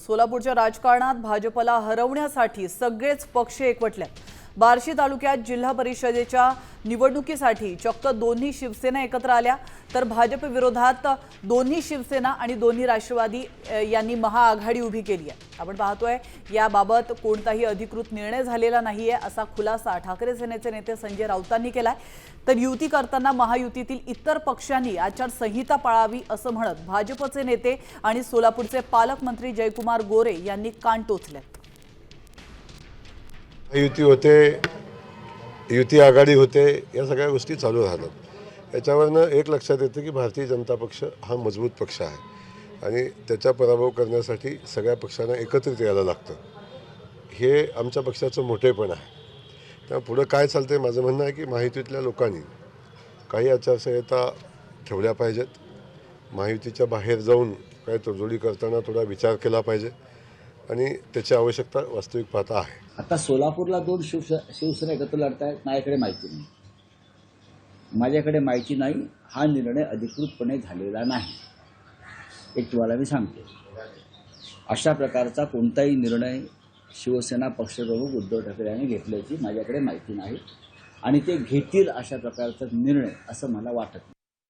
सोलापूरच्या राजकारणात भाजपला हरवण्यासाठी सगळेच पक्ष एकवटलेत। बार्शी तालुक्यात जिल्हा परिषदेच्या निवडणुकीसाठी चक्क दोन्ही शिवसेना एकत्र आल्या, तर भाजप विरोधात दोन्ही शिवसेना आणि दोन्ही राष्ट्रवादी यांनी महाआघाडी उभी केली आहे। आपण पाहतोय याबाबत कोणताही अधिकृत निर्णय झालेला नाहीये असा खुलासा ठाकरे सेनेचे नेते संजय राऊतांनी केलाय। तर युती करताना महायुतीतील इतर पक्षांनी आचारसंहिता पाळावी असं म्हणत भाजपचे नेते आणि सोलापूरचे पालकमंत्री जयकुमार गोरे यांनी कान टोचले। युती होते, युती आघाडी होते, या सगळ्या गोष्टी चालू राहतात। याच्यावरनं एक लक्षात येतं की भारतीय जनता पक्ष हा मजबूत पक्ष आहे आणि त्याचा पराभव करण्यासाठी सगळ्या पक्षांना एकत्रित यायला लागतं। हे आमच्या पक्षाचं मोठेपण आहे। त्यामुळे पुढे काय चालतंय माझं म्हणणं आहे की महायुतीतल्या लोकांनी काही आचारसंहिता ठेवल्या पाहिजेत। महायुतीच्या बाहेर जाऊन काय तडजोडी करताना थोडा विचार केला पाहिजे आणि त्याची आवश्यकता वास्तविक पाहता आहे। आता सोलापूरला दोन शिवसेना एकत्र लढतायत, माझ्याकडे माहिती नाही। माझ्याकडे माहिती नाही, हा निर्णय अधिकृतपणे झालेला नाही, एक तुम्हाला मी सांगतो। अशा प्रकारचा कोणताही निर्णय शिवसेना पक्षप्रमुख उद्धव ठाकरे यांनी घेतल्याची माझ्याकडे माहिती नाही आणि ते घेतील अशा प्रकारचा निर्णय असं मला वाटत नाही।